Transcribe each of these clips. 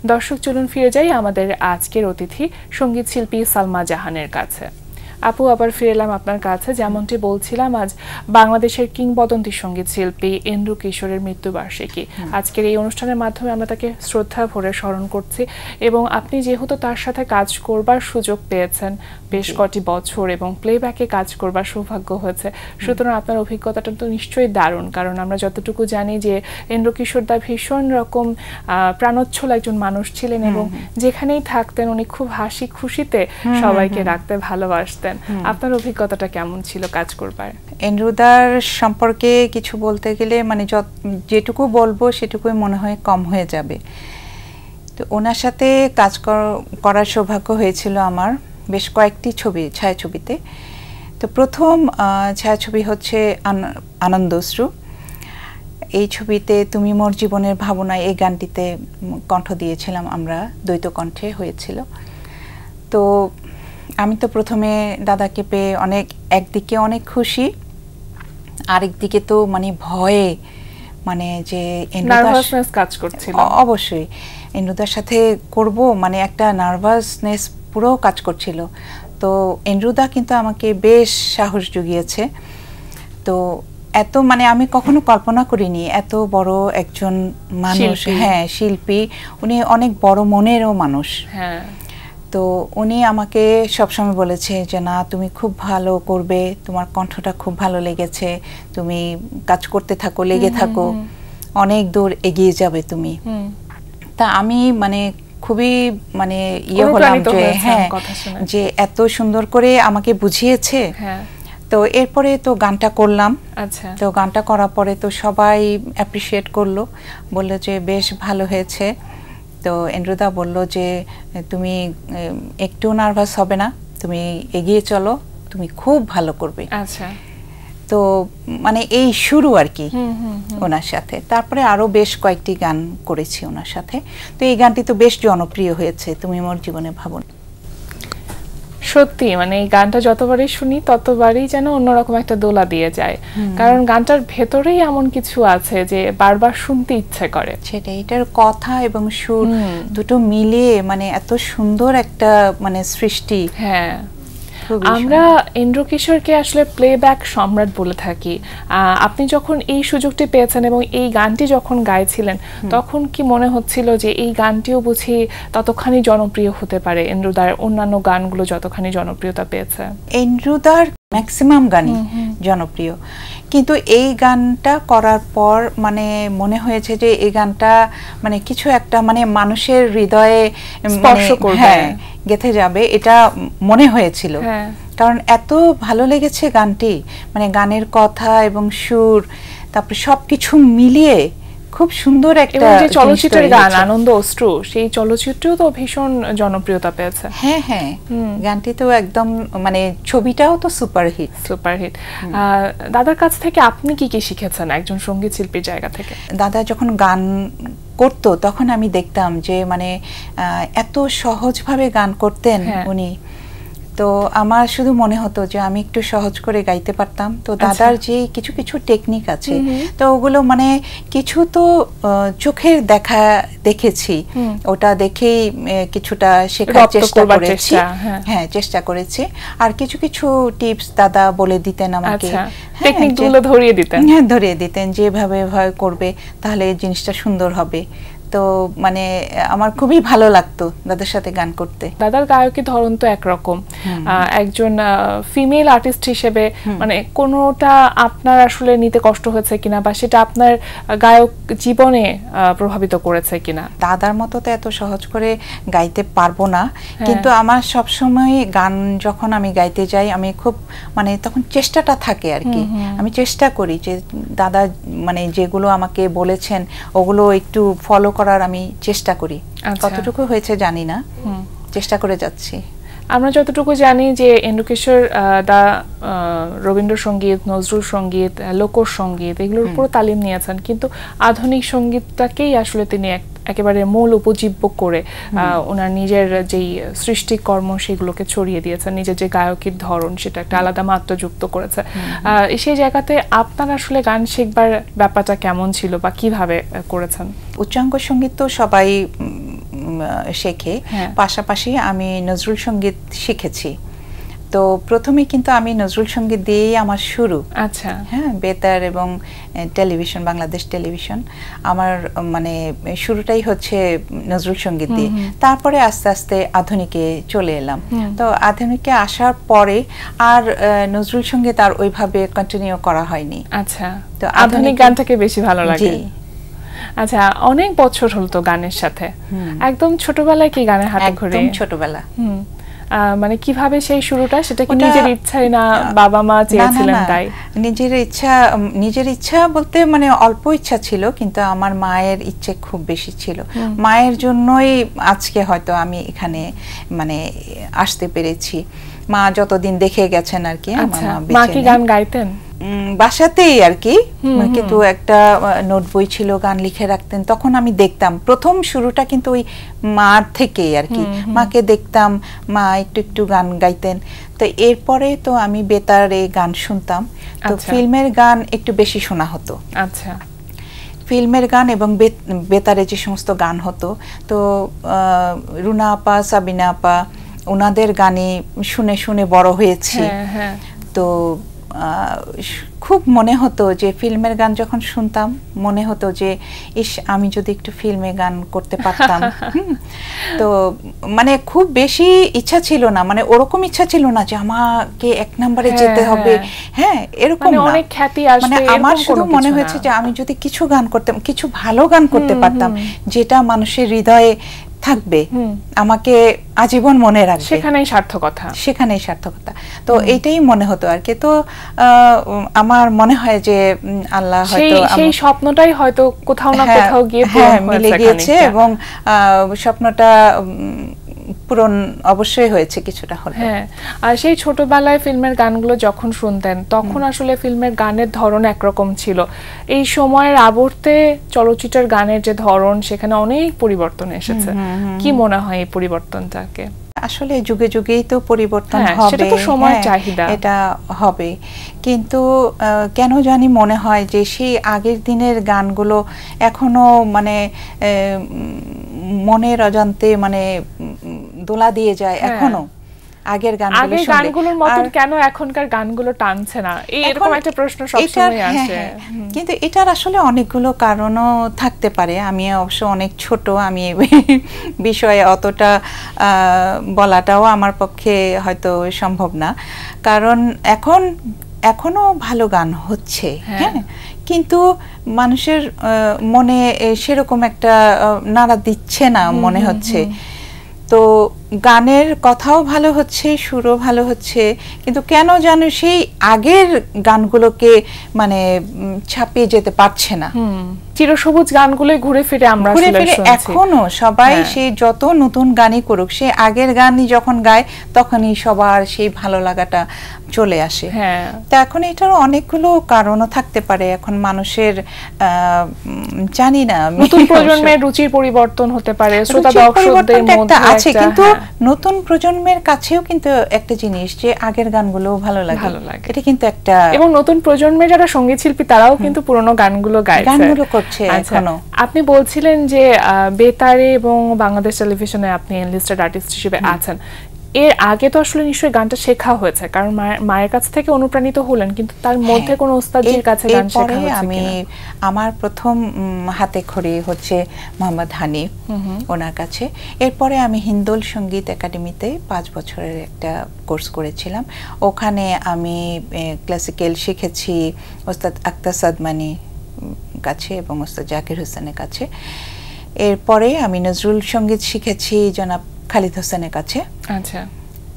দর্শক চলুন ফিরে যাই আমাদের আজকের অতিথি সঙ্গীত শিল্পী সালমা জাহানের কাছে। আপু, আবার ফিরে এলাম আপনার কাছে। যেমনটি বলছিলাম, আজ বাংলাদেশের কিংবদন্তি সঙ্গীত শিল্পী এন্ড্রু কিশোরের মৃত্যুবার্ষিকী। আজকের এই অনুষ্ঠানের মাধ্যমে আমরা তাকে শ্রদ্ধা ভরে স্মরণ করছি এবং আপনি যেহেতু তার সাথে কাজ করবার সুযোগ পেয়েছেন বেশ কটি বছর এবং প্লেব্যাকে কাজ করবার সৌভাগ্য হয়েছে, সুতরাং আপনার অভিজ্ঞতাটা তো নিশ্চয়ই দারুণ। কারণ আমরা যতটুকু জানি যে এন্ড্রু কিশোর দা ভীষণ রকম প্রাণোচ্ছল একজন মানুষ ছিলেন এবং যেখানেই থাকতেন উনি খুব হাসি খুশিতে সবাইকে রাখতে ভালোবাসতেন। আপনার অভিজ্ঞতাটা কেমন ছিল কাজ করবার? এন্ড্রুদার সম্পর্কে কিছু বলতে গেলে মানে যেটুকু বলবো সেটুকুই মনে হয় কম হয়ে যাবে। তো ওনার সাথে কাজ করার সৌভাগ্য হয়েছিল আমার বেশ কয়েকটি ছায়াছবিতে। তো প্রথম ছায়াছবি হচ্ছে আনন্দশ্রু। এই ছবিতে তুমি মোর জীবনের ভাবনা এই গানটিতে কণ্ঠ দিয়েছিলাম আমরা, দ্বৈত কণ্ঠে হয়েছিল। তো আমি তো প্রথমে দাদাকে পেয়ে একদিকে অনেক খুশি, আরেকদিকে তো মানে ভয়ে, মানে যে নার্ভাসনেস কাজ করছিল। অবশ্যই এন্ড্রুদার সাথে করব মানে একটা নার্ভাসনেস পুরো কাজ করছিল। তো এন্ড্রুদা কিন্তু আমাকে বেশ সাহস জুগিয়েছে। তো এত মানে আমি কখনো কল্পনা করিনি এত বড় একজন মানুষ, হ্যাঁ শিল্পী, উনি অনেক বড় মনেরও মানুষ। হ্যাঁ, তো উনি আমাকে সবসময় বলেছে যে না, তুমি খুব ভালো করবে, তোমার কণ্ঠটা খুব ভালো লেগেছে, তুমি কাজ করতে থাকো, লেগে থাকো, অনেক দূর এগিয়ে যাবে তুমি। তা আমি মানে খুবই মানে ইয়ে হলাম যে হ্যাঁ, যে এত সুন্দর করে আমাকে বুঝিয়েছে। তো এরপরে তো গানটা করলাম। আচ্ছা, তো গানটা করার পরে তো সবাই অ্যাপ্রিশিয়েট করলো, বললো যে বেশ ভালো হয়েছে। তো এন্ড্রুদা বলল যে তুমি একটু নার্ভাস হবে না, তুমি এগিয়ে চলো, তুমি খুব ভালো করবে। আচ্ছা, তো মানে এই শুরু আর কি ওনার সাথে। তারপরে আরো বেশ কয়েকটি গান করেছি ওনার সাথে। তো এই গানটি তো বেশ জনপ্রিয় হয়েছে, তুমি মোর জীবনে ভাবনা। সত্যি মানে এই গানটা যতবারই শুনি ততবারই যেন অন্যরকম একটা দোলা দিয়ে যায়, কারণ গানটার ভেতরেই এমন কিছু আছে যে বারবার শুনতে ইচ্ছে করে। সেটা এটার কথা এবং সুর দুটো মিলিয়ে মানে এত সুন্দর একটা মানে সৃষ্টি। হ্যাঁ, আমরা এন্ড্রু কিশোরকে আসলে প্লেব্যাক সম্রাট বলে থাকি। আপনি যখন এই সুযোগটি পেয়েছেন এবং এই গানটি যখন গাইছিলেন তখন কি মনে হচ্ছিল যে এই গানটিও বুঝি ততখানি জনপ্রিয় হতে পারে এন্ড্রুদার অন্যান্য গানগুলো যতখানি জনপ্রিয়তা পেয়েছে? এন্ড্রুদার ম্যাক্সিমাম গানই জনপ্রিয়, কিন্তু এই গানটা করার পর মানে মনে হয়েছে যে এই গানটা মানে কিছু একটা মানে মানুষের হৃদয়ে স্পর্শ করবে, গেঁথে যাবে, এটা মনে হয়েছিল। কারণ এত ভালো লেগেছে গানটি, মানে গানের কথা এবং সুর, তারপরে সবকিছু মিলিয়ে খুব সুন্দর একটা চলচ্চিত্রের গান আনন্দ অশ্রু, সেই চলচ্চিত্রও তো ভীষণ জনপ্রিয়তা পেয়েছে। হ্যাঁ হ্যাঁ, গানটি তো একদম মানে ছবিটাও তো সুপারহিট। দাদার কাছ থেকে আপনি কি কি শিখেছেন একজন সঙ্গীত শিল্পীর জায়গা থেকে? দাদা যখন গান করতো তখন আমি দেখতাম যে মানে এত সহজভাবে গান করতেন উনি। তো আমার শুধু মনে হতো যে আমি একটু সহজ করে গাইতে পারতাম। তো দাদার যে কিছু কিছু টেকনিক আছে, তো ওগুলো মানে কিছু তো চোখের দেখেছি, ওটা দেখেই কিছুটা শেখার চেষ্টা করেছি। হ্যাঁ, চেষ্টা করেছি। আর কিছু কিছু টিপস দাদা বলে দিতেন আমাকে, টেকনিকগুলো ধরিয়ে দিতেন। হ্যাঁ, ধরিয়ে দিতেন, যেভাবে ভয় করবে তাহলে জিনিসটা সুন্দর হবে। তো মানে আমার খুবই ভালো লাগতো দাদার সাথে গান করতে। দাদার গায়কের ধরন তো একরকম, একজন ফিমেল আর্টিস্ট হিসেবে মানে কোনোটা আপনার আসলে নিতে কষ্ট হয়েছে কিনা বা সেটা আপনার গায়ক জীবনে প্রভাবিত করেছে কিনা? দাদার মতো তো এত সহজ করে গাইতে পারবো না, কিন্তু আমার সবসময় গান যখন আমি গাইতে যাই আমি খুব মানে তখন চেষ্টাটা থাকে আর কি। আমি চেষ্টা করি যে দাদা মানে যেগুলো আমাকে বলেছেন ওগুলো একটু ফলো করার আমি চেষ্টা করি। কতটুকু হয়েছে জানি না, চেষ্টা করে যাচ্ছি। আমরা যতটুকু জানি যে এন্ড্রু কিশোর দা রবীন্দ্রসঙ্গীত, নজরুল সঙ্গীত, লোকসঙ্গীত এগুলোর উপর তালিম নিয়েছেন, কিন্তু আধুনিক সঙ্গীতটাকেই আসলে তিনি একেবারে মূল উপজীব্য করে ওনার নিজের যেই সৃষ্টিকর্ম সেগুলোকে ছড়িয়ে দিয়েছেন, নিজের যে গায়কের ধরন সেটা একটা আলাদা মাত্রা যুক্ত করেছে। সেই জায়গাতে আপনার আসলে গান শিখবার ব্যাপারটা কেমন ছিল বা কিভাবে করেছেন? উচ্চাঙ্গ সঙ্গীত তো সবাই শেখে, পাশাপাশি আমি নজরুল সঙ্গীত শিখেছি। তো প্রথমে কিন্তু আমি নজরুল সঙ্গীত দিয়েই আমার শুরু। আচ্ছা, হ্যাঁ, বেতার এবং টেলিভিশন, বাংলাদেশ টেলিভিশন, আমার মানে শুরুটাই হচ্ছে নজরুল সঙ্গীত দিয়ে। তারপরে আস্তে আস্তে আধুনিকে চলে এলাম। তো আধুনিকে আসার পরে আর নজরুল সঙ্গীত আর ওইভাবে কন্টিনিউ করা হয়নি। আচ্ছা, তো আধুনিক গানটাকে বেশি ভালো লাগে। আচ্ছা, অনেক বছর হলো তো গানের সাথে, একদম ছোটবেলায় কি গানের হাতে খড়ি? একদম ছোটবেলা। মানে কিভাবে সেই শুরুটা, সেটা কি নিজের ইচ্ছাই না বাবা মা চেয়েছিলেন তাই? নিজের ইচ্ছা বলতে মানে অল্প ইচ্ছা ছিল, কিন্তু আমার মায়ের ইচ্ছে খুব বেশি ছিল। মায়ের জন্যই আজকে হয়তো আমি এখানে মানে আসতে পেরেছি। মা যতদিন দেখে গেছেন আর কি। মা কি গান গাইতেন? বাসাতেই আর কি, কিন্তু একটা নোট বই ছিল, গান লিখে রাখতেন, তখন আমি দেখতাম। প্রথম শুরুটা কিন্তু ওই মার থেকেই আর কি, মাকে দেখতাম, মা একটু একটু গান গাইতেন। তো এরপরে তো আমি বেতারে গান শুনতাম, তো ফিল্মের গান একটু বেশি শোনা হতো। আচ্ছা, ফিল্মের গান এবং বেতারে যে সমস্ত গান হতো, তো রুনা আপা, সাবিনা আপা, ওনাদের গানে শুনে শুনে বড় হয়েছি। তো খুব মনে হতো যে ফিল্মের গান যখন শুনতাম মনে হতো যে ইস, আমি যদি একটু ফিল্মে গান করতে পারতাম। তো মানে খুব বেশি ইচ্ছা ছিল না, মানে ওরকম ইচ্ছা ছিল না যে আমাকে এক নম্বরে যেতে হবে, হ্যাঁ এরকম না। অনেক খ্যাতি আসবে, মানে আমার শুধু মনে হয়েছে যে আমি যদি কিছু গান করতে, কিছু ভালো গান করতে পারতাম, যেটা মানুষের হৃদয়ে থাকবে, আমাকে আজীবন মনে রাখবে, সেখানেই সার্থকতা, সেখানেই সার্থকতা। তো এইটাই মনে হতো আর কি। তো আমার মনে হয় যে আল্লাহ হয়তো সেই স্বপ্নটাই হয়তো কোথাও না কোথাও গিয়ে মিলে গিয়েছে, এবং স্বপ্নটা পূরণ অবশ্যই হয়েছে কিছুটা হলে। হ্যাঁ, আর সেই ছোটবেলায় ফিল্মের গানগুলো যখন শুনতেন তখন আসলে ফিল্মের গানের ধরন একরকম ছিল। এই সময়ের আবর্তে চলচ্চিত্রের গানের যে ধরন, সেখানে অনেক পরিবর্তন এসেছে। কি মনে হয় এই পরিবর্তনটাকে? আসলে যুগে যুগেই তো পরিবর্তন হবে, সেটা তো সময়ের চাহিদা, এটা হবে। কিন্তু কেন জানি মনে হয় যে সেই আগের দিনের গানগুলো এখনো মানে মনের অজান্তে মানে দোলা দিয়ে যায় এখনো। আগের গানগুলোর মতন কেন এখনকার গানগুলো টানছে না, এরকম একটা প্রশ্ন সবসময় আসে। কিন্তু এটার আসলে অনেকগুলো কারণও থাকতে পারে। আমি অবশ্য অনেক ছোট, আমি বিষয়ে অতটা বলাটাও আমার পক্ষে হয়তো সম্ভব না। কারণ এখনো ভালো গান হচ্ছে, হ্যাঁ, কিন্তু মানুষের মনে সেরকম একটা নাড়া দিচ্ছে না মনে হচ্ছে। তো গানের কথাও ভালো হচ্ছে, সুরও ভালো হচ্ছে, কিন্তু কেন জানো সেই আগের গানগুলোকে মানে ছাপিয়ে যেতে পারছে না। চিরসবুজ গানগুলোই ঘুরে ফিরে আমরা এখনো সবাই সেই যত নতুন গানই করুক, সেই আগের গানই যখন গায় তখনই সবার সেই ভালো লাগাটা চলে আসে। তো এখন এটার অনেকগুলো কারণও থাকতে পারে। এখন মানুষের জানি না, নতুন প্রজন্মের রুচির পরিবর্তন হতে পারে, শ্রোতা দর্শকদের মধ্যে আছে, কিন্তু নতুন প্রজন্মের কাছেও কিন্তু একটা জিনিস যে আগের গানগুলো ভালো লাগে, এটা কিন্তু একটা, এবং নতুন প্রজন্মের যারা সঙ্গীত শিল্পী তারাও কিন্তু পুরনো গানগুলো করছে এখনো। আপনি বলছিলেন যে বেতারে এবং বাংলাদেশ টেলিভিশনে আপনি এনলিস্টেড আর্টিস্ট হিসেবে আছেন। এর আগে তো আসলে নিশ্চয়ই গানটা শেখা হয়েছে, কারণ মায়ের কাছ থেকে অনুপ্রাণিত হলেন, কিন্তু তার মধ্যে কোনো ওস্তাদের কাছে গান শেখা হয়েছে আমি আমার প্রথম হাতে খড়ি হচ্ছে মোহাম্মদ হানিফ, ওনার কাছে। এরপরে আমি হিন্দোল সঙ্গীত একাডেমিতে 5 বছরের একটা কোর্স করেছিলাম। ওখানে আমি ক্লাসিক্যাল শিখেছি ওস্তাদ আক্তার সাদমানি কাছে এবং ওস্তাদ জাকির হোসেনের কাছে। এরপরে আমি নজরুল সঙ্গীত শিখেছি জনাব খালিদ হোসেনের কাছে। আচ্ছা,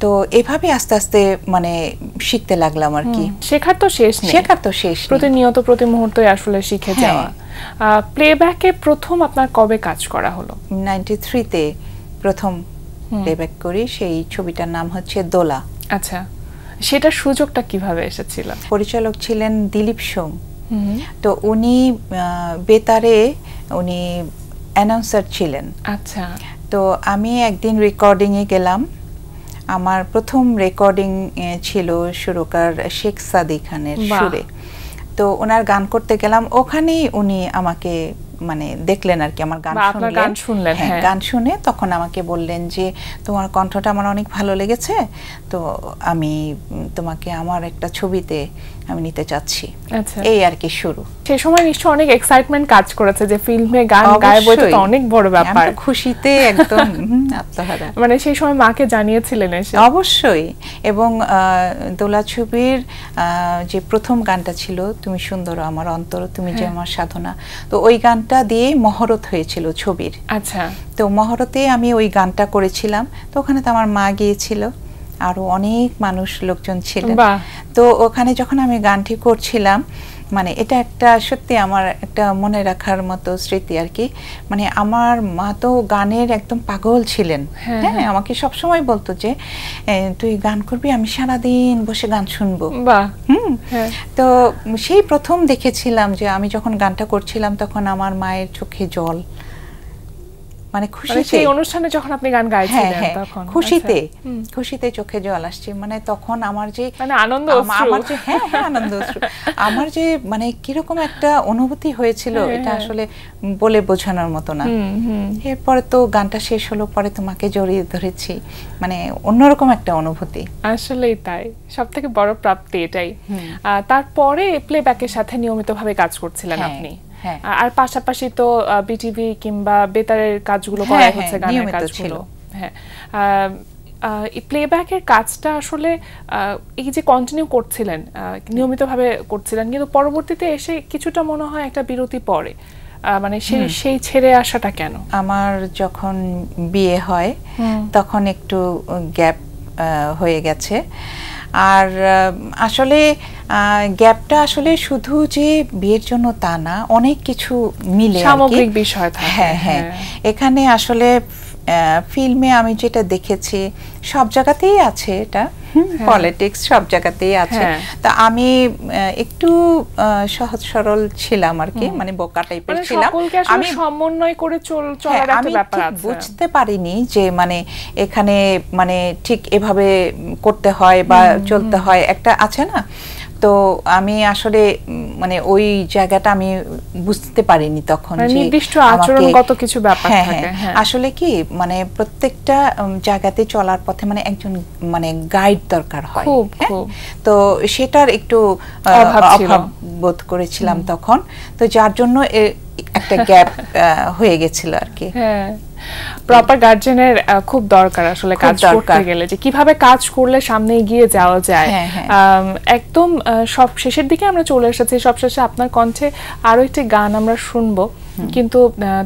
তো এভাবে আস্তে আস্তে মানে শিখতে লাগলাম আর কি। শেখার তো শেষ নেই, প্রতিনিয়ত প্রতি মুহূর্তে আসলে শিখে যাওয়া। প্লেব্যাকে প্রথম আপনার কবে কাজ করা হলো? 93-তে প্রথম প্লেব্যাক করি, সেই ছবিটার নাম হচ্ছে দোলা। আচ্ছা, সেটার সুযোগটা কিভাবে এসেছিল? পরিচালক ছিলেন দিলীপ সোম। তো উনি বেতারে উনি অ্যানাউন্সার ছিলেন। আচ্ছা, তো আমি একদিন রেকর্ডিংয়ে গেলাম। আমার প্রথম রেকর্ডিং ছিল সুরকার শেখ সাদি খানের সুরে। তো ওনার গান করতে গেলাম, ওখানেই উনি আমাকে মানে দেখলেন আর কি, আমার গান শুনলেন, হ্যাঁ গান শুনে তখন আমাকে বললেন যে তোমার কণ্ঠটা আমার অনেক ভালো লেগেছে, তো আমি তোমাকে আমার একটা ছবিতে আমি নিতে চাচ্ছি। এই আর কি শুরু। সেই সময় নিশ্চয়ই অনেক এক্সাইটমেন্ট কাজ করেছে যে ফিল্মে গান গাইবো, এটা তো অনেক বড় ব্যাপার। আমি খুশিতে একদম আত্মহারা। মানে সেই সময় মাকে জানিয়েছিলেন এসে? অবশ্যই। এবং দোলা ছবির যে প্রথম গানটা ছিল তুমি সুন্দর আমার অন্তর তুমি যে আমার সাধনা, তো ওই গানটা দিয়ে মহরত হয়েছিল ছবির। আচ্ছা। তো মহরতে আমি ওই গানটা করেছিলাম, তো ওখানে তো আমার মা গিয়েছিল, আরো অনেক মানুষ লোকজন ছিলেন। তো ওখানে যখন আমি গানটি করছিলাম, মানে এটা একটা সত্যি আমার একটা মনে রাখার মতো স্মৃতি আর কি। মানে আমার মা তো গানের একদম পাগল ছিলেন, হ্যাঁ আমাকে সব সময় বলতো যে তুই গান করবি, আমি সারাদিন বসে গান শুনবো। তো সেই প্রথম দেখেছিলাম যে আমি যখন গানটা করছিলাম তখন আমার মায়ের চোখে জল, মানে খুশিতে, সেই অনুষ্ঠানে যখন আপনি গান গাইছিলেন তখন খুশিতে চোখে জল আসছে। মানে তখন আমার যে মানে আনন্দ, আমার যে আনন্দ, আমার যে মানে কিরকম একটা অনুভূতি হয়েছিল, এটা আসলে বলে বোঝানোর মতো না। এরপরে তো গানটা শেষ হলো, পরে তোমাকে জড়িয়ে ধরেছি, মানে অন্যরকম একটা অনুভূতি। আসলেই তাই, সবথেকে বড় প্রাপ্তি এটাই। তারপরে প্লেব্যাকের সাথে নিয়মিতভাবে কাজ করছিলেন আপনি, আর পাশাপাশি তো বিটিভি কিংবা বেতারের কাজগুলো করা হচ্ছে, গানের কাজগুলো। হ্যাঁ, প্লেব্যাকের কাজটা আসলে এই যে কন্টিনিউ করছিলেন, নিয়মিতভাবে করছিলেন, কিন্তু পরবর্তীতে এসে কিছুটা মনে হয় একটা বিরতি পড়ে, মানে সেই ছেড়ে আসাটা কেন? আমার যখন বিয়ে হয় তখন একটু গ্যাপ হয়ে গেছে। আর আসলে গ্যাপটা আসলে শুধু যে বিয়ের জন্য তা না, অনেক কিছু মিলে সামগ্রিক বিষয় থাকে। হ্যাঁ, এখানে আসলে ফিল্মে আমি যেটা দেখেছি সব জায়গাতেই আছে, এটা পলিটিক্স সব জায়গাতেই আছে। তা আমি একটু সহজ সরল ছিলাম আর কি, মানে বোকা টাইপের ছিলাম। আমি সমন্বয় করে চলার একটা ব্যাপার আছে, বুঝতে পারিনি যে মানে এখানে মানে ঠিক এভাবে করতে হয় বা চলতে হয়, একটা আছে না। তো আমি আসলে মানে ওই জায়গাটা আমি বুঝতে পারিনি তখন, যে নির্দিষ্ট আচরণগত কিছু ব্যাপার থাকে। আসলে কি মানে প্রত্যেকটা জায়গাতে চলার পথে মানে একজন মানে গাইড দরকার হয়, তো সেটার একটু অভাব বোধ করেছিলাম তখন, তো যার জন্য একটা গ্যাপ হয়ে গেছিল আর কি। প্রপার গার্জেনের খুব দরকার আসলে কাজ করতে গেলে, যে কিভাবে কাজ করলে সামনে এগিয়ে যাওয়া যায়। একদম সব শেষের দিকে আমরা চলে এসেছি, সবশেষে আপনার কণ্ঠে আরো একটি গান আমরা শুনবো, কিন্তু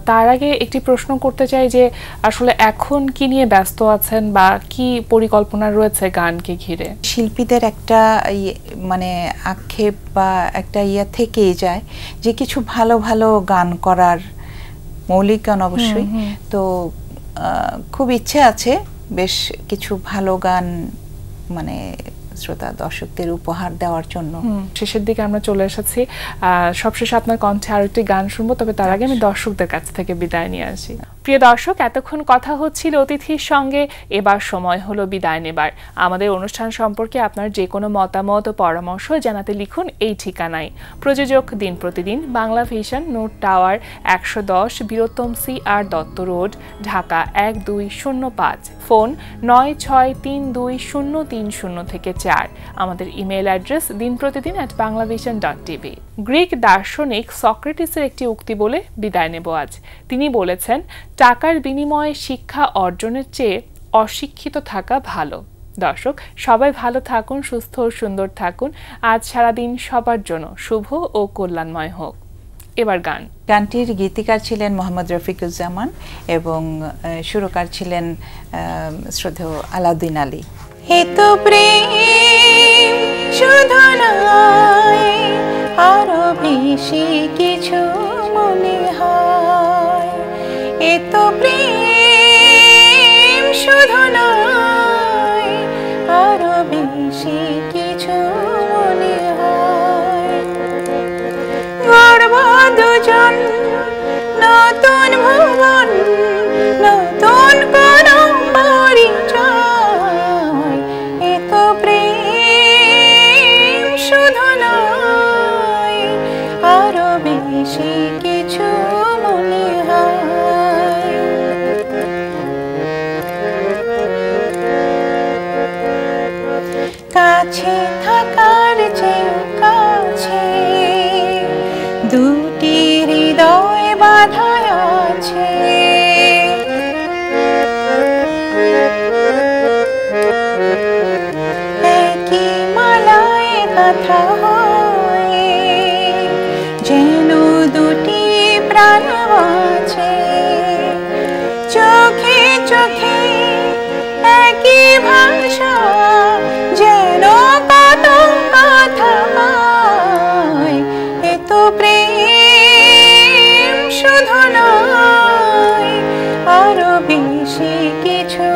তার আগে একটি প্রশ্ন করতে চাই যে আসলে এখন কি নিয়ে ব্যস্ত আছেন বা কি পরিকল্পনা রয়েছে গানকে ঘিরে? শিল্পীদের একটা মানে আক্ষেপ বা একটা ইয়া থেকেই যায় যে কিছু ভালো ভালো গান করার, মৌলিক গান অবশ্যই। তো খুব ইচ্ছে আছে বেশ কিছু ভালো গান মানে শ্রোতা দর্শকদের উপহার দেওয়ার জন্য। শেষের দিকে আমরা চলে এসেছি, সবশেষে আপনার কণ্ঠে আরো একটি গান শুনবো, তবে তার আগে আমি দর্শকদের কাছ থেকে বিদায় নিয়ে আসি। প্রিয় দর্শক, এতক্ষণ কথা হচ্ছিল অতিথির সঙ্গে, এবার সময় হলো বিদায় নেবার। আমাদের অনুষ্ঠান সম্পর্কে আপনার যে কোনো মতামত ও পরামর্শ জানাতে লিখুন এই ঠিকানায়। প্রযোজক দিন প্রতিদিন, Bangla vision, note tower, 110, Bir Uttom CR Dutta road, Dhaka 1205। Phone 9632030304। আমাদের ইমেল অ্যাড্রেস dinprotidin@banglavision.tv। গ্রিক দার্শনিক সক্রেটিসের একটি উক্তি বলে বিদায় নেব আজ। তিনি বলেছেন, টাকার বিনিময়ে শিক্ষা অর্জনের চেয়ে অশিক্ষিত থাকা ভালো। দর্শক, সবাই ভালো থাকুন, সুস্থ ও সুন্দর থাকুন। আজ সারাদিন সবার জন্য শুভ ও কল্যাণময় হোক। এবার গানটির গীতিকার ছিলেন মোহাম্মদ রফিকুজ্জামান এবং সুরকার ছিলেন শ্রদ্ধেয় আলাউদ্দিন আলী। এত প্রেম শুধু নয়, আরো বেশি কিছু মনে হয়। এত প্রেম শুধু নয়, আরো বেশি কিছু মনে হয়। গর্ব দুজন, নতুন ভুবন, নতুন কোন পরিচয়। এত প্রেম শুধু নয়, আরো বেশি কিছু থাকার চেয়েও কাছে, দুটি হৃদয় বাঁধা আছে। একই মালায় গাঁথা হয়ে যেন দুটি প্রাণ আছে, চোখে চোখে একই ভাষা, যেন কত কথা হয়। এ তো প্রেম শুধু নয়, আরো বেশি কিছু।